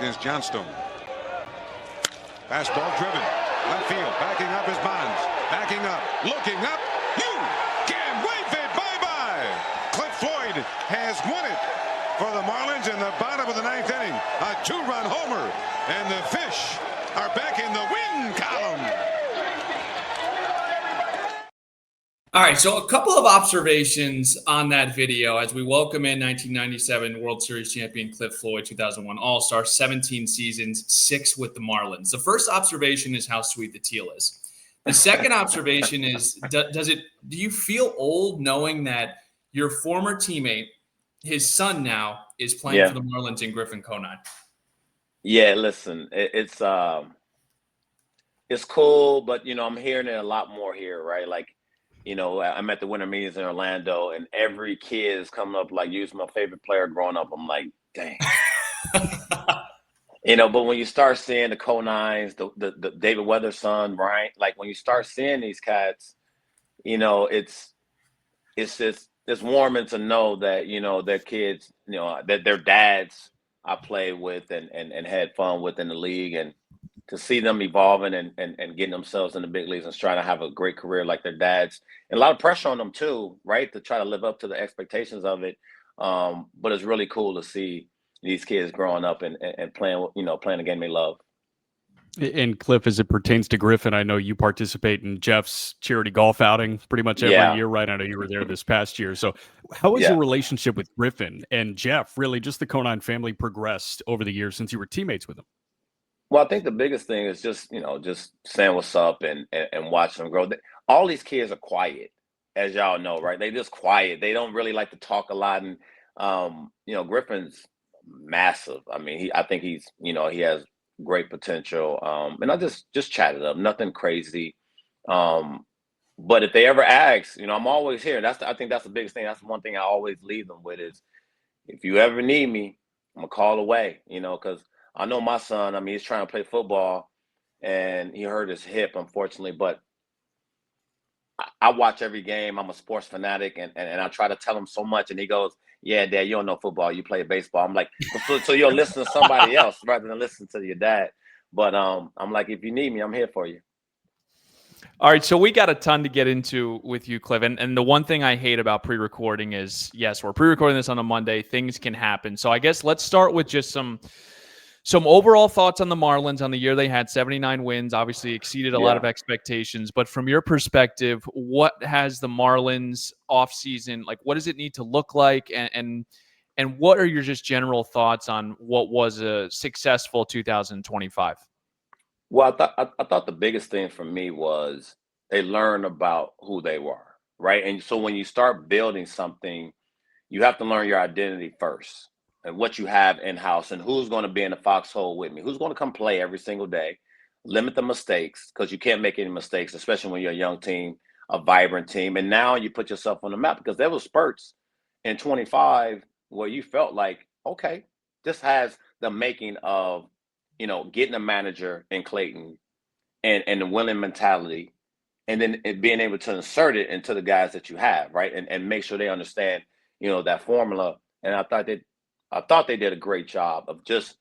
is Johnstone. Fastball driven. Left field. Backing up is Bonds. Backing up. Looking up. You can wave it. Bye-bye. Cliff Floyd has won it for the Marlins in the bottom of the ninth inning. A 2-run homer. And the Fish are back in the win column. All right, so a couple of observations on that video as we welcome in 1997 World Series champion Cliff Floyd, 2001 All-Star, 17 seasons, 6 with the Marlins. The first observation is how sweet the teal is. The second observation is, do you feel old knowing that your former teammate, his son now, is playing for the Marlins in Griffin Conine? Yeah, listen, it's cool, but, I'm hearing it a lot more here, right? Like, I'm at the winter meetings in Orlando, and every kid is coming up like, "You're my favorite player growing up." I'm like, dang. But when you start seeing the Conines, the David Weather's son, right? Like when you start seeing these cats, it's warming to know that, their kids, that their dads I played with and had fun with in the league, and to see them evolving and getting themselves in the big leagues and trying to have a great career like their dads, and a lot of pressure on them too, right? To try to live up to the expectations of it. But it's really cool to see these kids growing up and playing, playing the game they love. And Cliff, as it pertains to Griffin, I know you participate in Jeff's charity golf outing pretty much every year, right? I know you were there this past year. So how has your relationship with Griffin and Jeff, really just the Conine family, progressed over the years since you were teammates with them? Well, I think the biggest thing is just saying what's up and watching them grow. All these kids are quiet, as y'all know, right? They just quiet. They don't really like to talk a lot. And, Griffin's massive. I mean, I think he's, he has great potential. And I just chatted up, nothing crazy. But if they ever ask, I'm always here. I think that's the biggest thing. That's the one thing I always leave them with is, if you ever need me, I'm gonna call away, because I know my son, I mean, he's trying to play football and he hurt his hip, unfortunately, but I watch every game. I'm a sports fanatic, and I try to tell him so much, and he goes, "Yeah, Dad, you don't know football. You play baseball." I'm like, so you'll listen to somebody else rather than listen to your dad. But I'm like, if you need me, I'm here for you. All right, so we got a ton to get into with you, Cliff. And the one thing I hate about pre-recording is, yes, we're pre-recording this on a Monday. Things can happen. So I guess let's start with just some overall thoughts on the Marlins on the year they had. 79 wins, obviously exceeded a lot of expectations. But from your perspective, what has the Marlins offseason, like what does it need to look like? And what are your just general thoughts on what was a successful 2025? Well, I thought the biggest thing for me was they learned about who they were, right? And so when you start building something, you have to learn your identity first and what you have in-house and who's going to be in the foxhole with me, who's going to come play every single day, limit the mistakes because you can't make any mistakes, especially when you're a young team, a vibrant team. And now you put yourself on the map because there were spurts in 25 where you felt like, okay, this has the making of, getting a manager in Clayton and the winning mentality, and then being able to insert it into the guys that you have, right? And make sure they understand, that formula. And I thought they did a great job of just,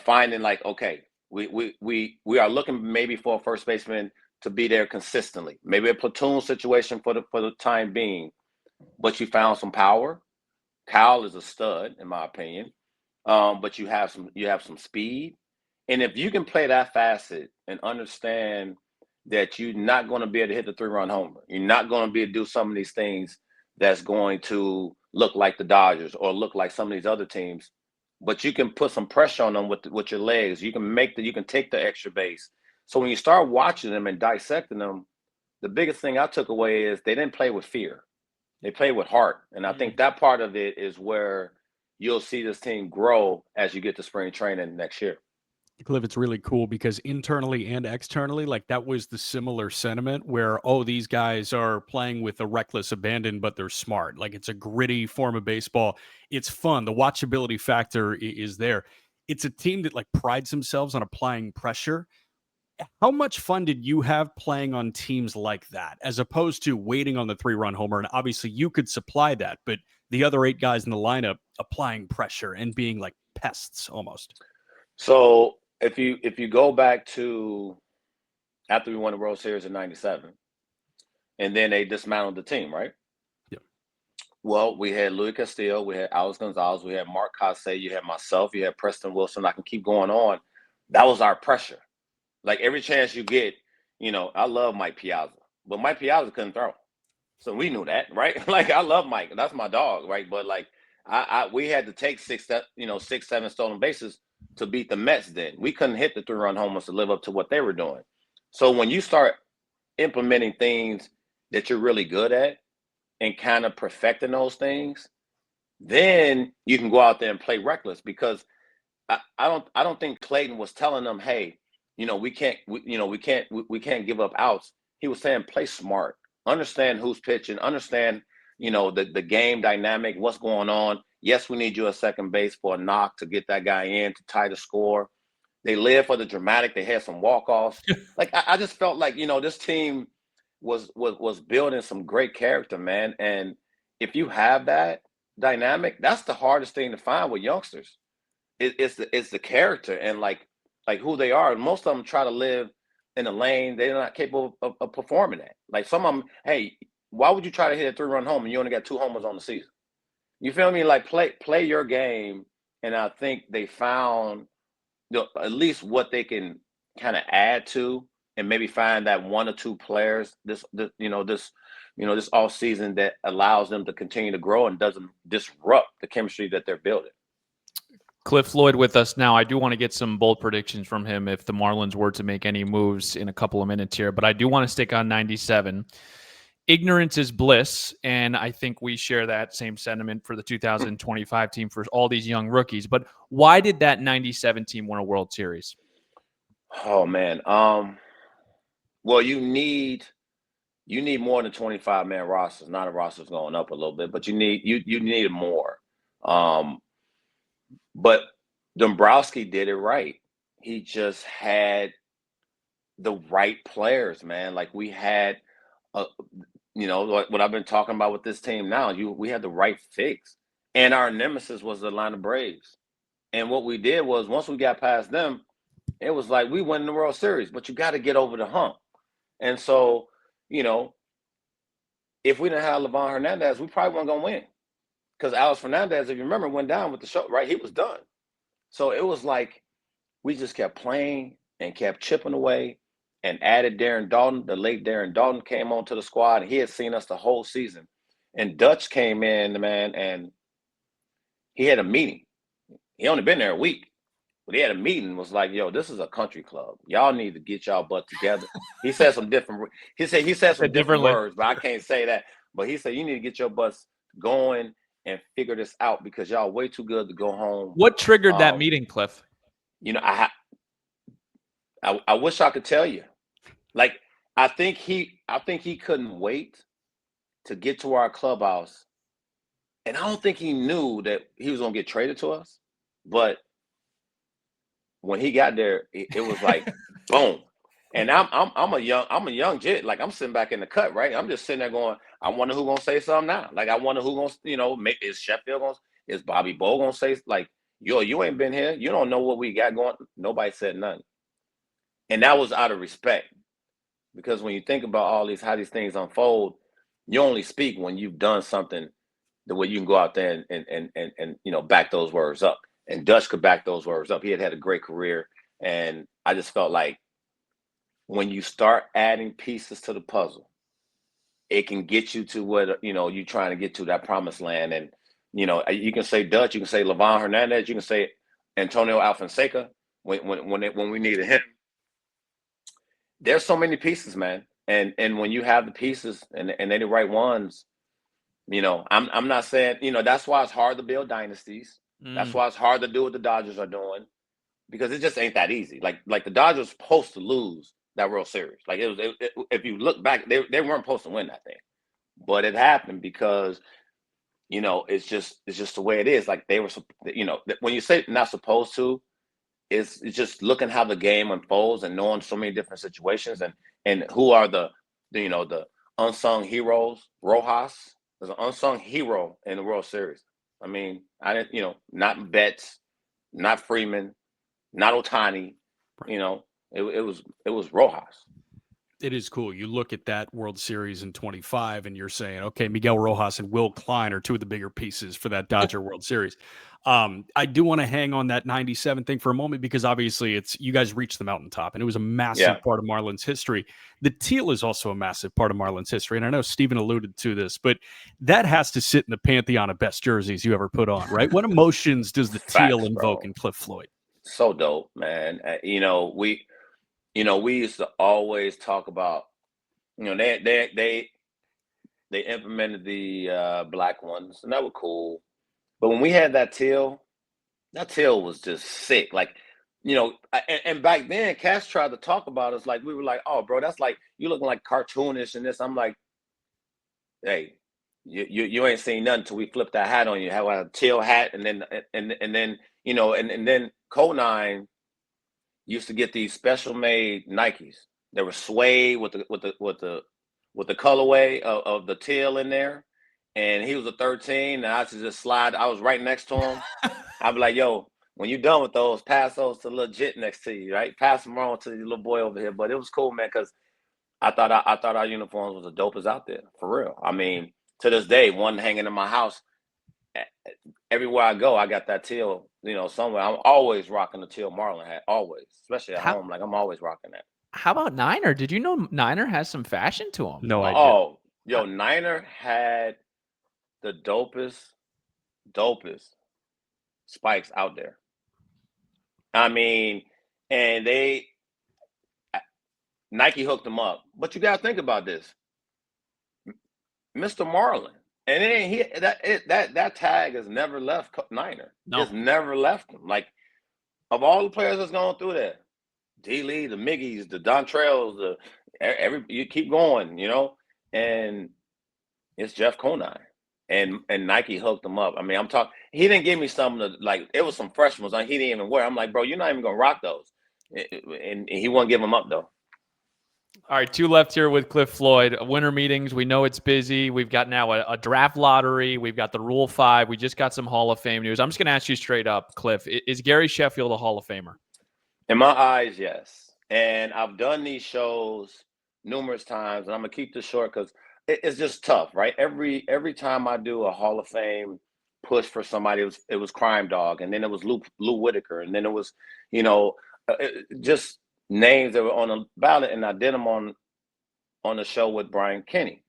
finding like, okay, we are looking maybe for a first baseman to be there consistently, maybe a platoon situation for the time being, but you found some power. Kyle is a stud, in my opinion. But you have some speed. And if you can play that facet and understand that you're not going to be able to hit the 3-run homer, you're not going to be able to do some of these things that's going to look like the Dodgers or look like some of these other teams, but you can put some pressure on them with your legs. You can take the extra base. So when you start watching them and dissecting them, the biggest thing I took away is they didn't play with fear. They played with heart. And I think that part of it is where you'll see this team grow as you get to spring training next year. Cliff, it's really cool because internally and externally, like that was the similar sentiment where, oh, these guys are playing with a reckless abandon, but they're smart. Like it's a gritty form of baseball. It's fun. The watchability factor is there. It's a team that like prides themselves on applying pressure. How much fun did you have playing on teams like that as opposed to waiting on the 3-run homer? And obviously you could supply that, but the other 8 guys in the lineup applying pressure and being like pests almost. So if you go back to after we won the World Series in '97, and then they dismantled the team, right? Yep. Well, we had Luis Castillo, we had Alex Gonzalez, we had Mark Cossey, you had myself, you had Preston Wilson. I can keep going on. That was our pressure. Like every chance you get, I love Mike Piazza, but Mike Piazza couldn't throw. So we knew that, right? Like I love Mike, that's my dog, right? But like we had to take 6-7 stolen bases to beat the Mets. Then we couldn't hit the 3-run homers to live up to what they were doing. So when you start implementing things that you're really good at and kind of perfecting those things, then you can go out there and play reckless. Because I don't think Clayton was telling them, hey, we can't give up outs. He was saying play smart, understand who's pitching, understand the game dynamic, what's going on. Yes, we need you at second base for a knock to get that guy in to tie the score. They live for the dramatic. They had some walk-offs. Like I just felt like this team was building some great character, man. And if you have that dynamic, that's the hardest thing to find with youngsters. It's the character and like who they are. And most of them try to live in a lane they're not capable of performing at. Like some of them, hey, why would you try to hit a 3-run home and you only got 2 homers on the season? You feel me? Like play your game. And I think they found at least what they can kind of add to, and maybe find that 1 or 2 players this off season that allows them to continue to grow and doesn't disrupt the chemistry that they're building. Cliff Floyd with us now. I do want to get some bold predictions from him if the Marlins were to make any moves in a couple of minutes here, but I do want to stick on 97. Ignorance is bliss, and I think we share that same sentiment for the 2025 team for all these young rookies. But why did that 97 team win a World Series? Oh man, well, you need more than 25-man rosters. Not a roster's going up a little bit, but you need more. But Dombrowski did it right. He just had the right players, man. Like we had, what I've been talking about with this team now. We had the right fix, and our nemesis was the Atlanta Braves. And what we did was once we got past them, it was like we won the World Series. But you got to get over the hump. And so, if we didn't have Livan Hernandez, we probably weren't gonna win. Because Alex Fernandez, if you remember, went down with the show, right? He was done. So it was like we just kept playing and kept chipping away and added Darren Dalton. The late Darren Dalton came onto the squad, and he had seen us the whole season. And Dutch came in, man, and he had a meeting. He only been there a week, but he had a meeting. Was like, "Yo, this is a country club. Y'all need to get y'all butt together." He said some different. He said some different words, but I can't say that. But he said you need to get your butts going and figure this out because y'all way too good to go home. What triggered that meeting, Cliff? I wish I could tell you. Like I think he couldn't wait to get to our clubhouse, and I don't think he knew that he was gonna get traded to us. But when he got there, it was like boom. And I'm a young jit. Like I'm sitting back in the cut, right? I'm just sitting there going, I wonder who gonna say something now. Like I wonder who gonna, is Sheffield gonna, is Bobby Bo gonna say like, yo, you ain't been here, you don't know what we got going. Nobody said nothing, and that was out of respect because when you think about how these things unfold, you only speak when you've done something the way you can go out there and back those words up. And Dutch could back those words up. He had a great career, and I just felt like when you start adding pieces to the puzzle, it can get you to what you're trying to get to, that promised land. And you can say Dutch, you can say Livan Hernandez, you can say Antonio Alfonseca when we needed him. There's so many pieces, man. And when you have the pieces and they're the right ones, I'm not saying that's why it's hard to build dynasties. That's why it's hard to do what the Dodgers are doing, because it just ain't that easy. Like the Dodgers supposed to lose that World Series. Like if you look back, they weren't supposed to win that thing, but it happened because it's just the way it is. Like they were, when you say not supposed to, it's just looking how the game unfolds and knowing so many different situations and who are the unsung heroes. Rojas is an unsung hero in the World Series. I mean, I didn't, not Betts, not Freeman, not Otani. You know, it was Rojas. It is cool. You look at that World Series in 25 and you're saying, okay, Miguel Rojas and Will Klein are two of the bigger pieces for that Dodger World Series. I do want to hang on that 97 thing for a moment because obviously it's you guys reached the mountaintop and it was a massive part of Marlins history. The teal is also a massive part of Marlins history. And I know Steven alluded to this, but that has to sit in the pantheon of best jerseys you ever put on, right? What emotions does the teal invoke in Cliff Floyd? So dope, man. We used to always talk about, they implemented the black ones, and that was cool. But when we had that teal was just sick. Like, and back then, Cass tried to talk about us like we were like, oh, bro, that's like you looking like cartoonish and this. I'm like, hey, you ain't seen nothing until we flipped that hat on you. Have a teal hat, and then and then Conine used to get these special made Nikes. They were suede with the colorway of the teal in there. And he was a 13, and I used to just slide. I was right next to him. I'd be like, yo, when you're done with those, pass those to the little jit next to you, right? Pass them on to the little boy over here. But it was cool, man, because I thought our uniforms was the dopest out there, for real. I mean, to this day, one hanging in my house. Everywhere I go, I got that teal, somewhere. I'm always rocking the teal Marlin hat, always, especially at home. Like, I'm always rocking that. How about Niner? Did you know Niner has some fashion to him? No idea. Oh, yo, Niner had the dopest spikes out there. I mean, and Nike hooked them up. But you gotta think about this. Mr. Marlin. And that tag has never left Niner. No. It's never left him. Like, of all the players that's going through there, D. Lee, the Miggies, the Dontrells, you keep going, and it's Jeff Conine. And Nike hooked him up. I mean, I'm talking. He didn't give me something like it was some fresh ones. He didn't even wear. I'm like, bro, you're not even gonna rock those. And he won't give them up though. All right, two left here with Cliff Floyd. Winter meetings. We know it's busy. We've got now a draft lottery. We've got the Rule 5. We just got some Hall of Fame news. I'm just going to ask you straight up, Cliff. Is Gary Sheffield a Hall of Famer? In my eyes, yes. And I've done these shows numerous times, and I'm going to keep this short because it's just tough, right? Every time I do a Hall of Fame push for somebody, it was Crime Dog, and then it was Lou Whitaker, and then it was, just names that were on the ballot, and I did them on the show with Brian Kenny,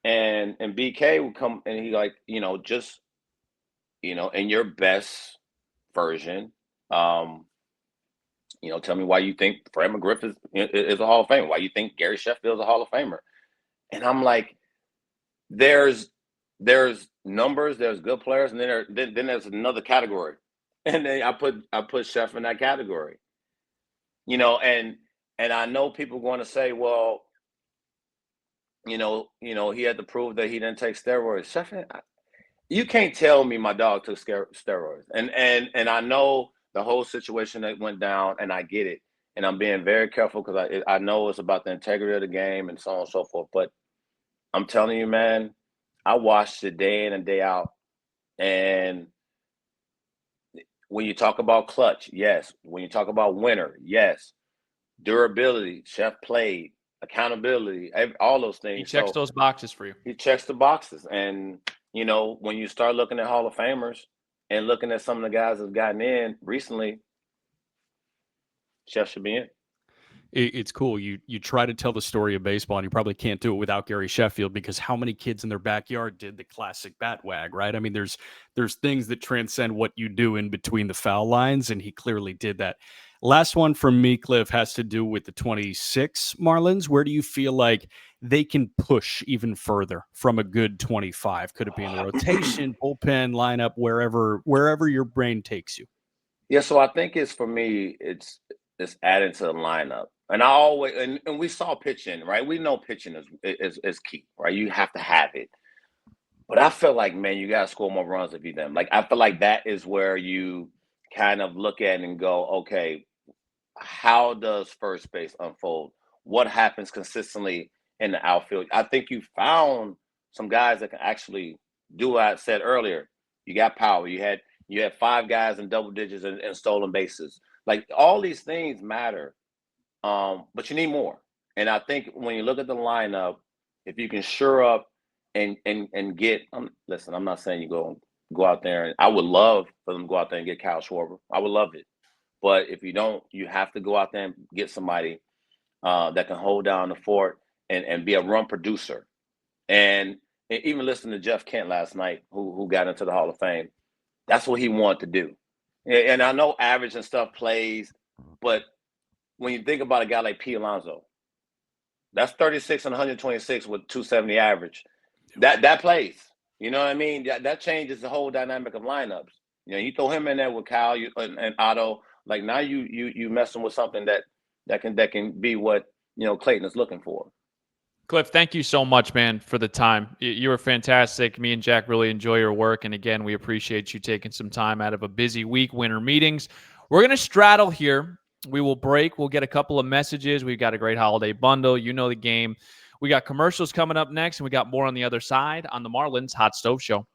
and BK would come and he like, just, in your best version, tell me why you think Fred McGriff is a Hall of Famer, why you think Gary Sheffield is a Hall of Famer. And I'm like, there's numbers, there's good players, and then there's another category, and then I put Chef in that category. And I know people going to say, well, he had to prove that he didn't take steroids. Chef, you can't tell me my dog took steroids. And I know the whole situation that went down, and I get it. And I'm being very careful because I know it's about the integrity of the game and so on and so forth. But I'm telling you, man, I watched it day in and day out. And when you talk about clutch, yes. When you talk about winner, yes. Durability, Chef played, accountability, all those things. He checks those boxes for you. He checks the boxes. And, when you start looking at Hall of Famers and looking at some of the guys that have gotten in recently, Chef should be in. It's cool. You try to tell the story of baseball, and you probably can't do it without Gary Sheffield because how many kids in their backyard did the classic bat wag, right? I mean, there's things that transcend what you do in between the foul lines, and he clearly did that. Last one from me, Cliff, has to do with the 26 Marlins. Where do you feel like they can push even further from a good 25? Could it be in the rotation, bullpen, lineup, wherever your brain takes you? Yeah, so I think for me, it's adding to the lineup. And I always and we saw pitching, right? We know pitching is key, right? You have to have it. But I feel like, man, you gotta score more runs if you them. Like, I feel like that is where you kind of look at it and go, okay, how does first base unfold? What happens consistently in the outfield? I think you found some guys that can actually do what I said earlier. You got power. You had 5 guys in double digits and stolen bases. Like all these things matter, but you need more. And I think when you look at the lineup, if you can shore up and get, listen, I'm not saying you go out there, and I would love for them to go out there and get Kyle Schwarber. I would love it. But if you don't, you have to go out there and get somebody that can hold down the fort and be a run producer. And even listening to Jeff Kent last night, who got into the Hall of Fame, that's what he wanted to do. And I know average and stuff plays, but when you think about a guy like Pete Alonso, that's 36 and 126 with 270 average. That plays. You know what I mean? That changes the whole dynamic of lineups. You know, you throw him in there with Kyle and Otto. Like now you messing with something that can be what Clayton is looking for. Cliff, thank you so much, man, for the time. You were fantastic. Me and Jack really enjoy your work. And again, we appreciate you taking some time out of a busy week, winter meetings. We're going to straddle here. We will break. We'll get a couple of messages. We've got a great holiday bundle. You know the game. We got commercials coming up next, and we got more on the other side on the Marlins Hot Stove Show.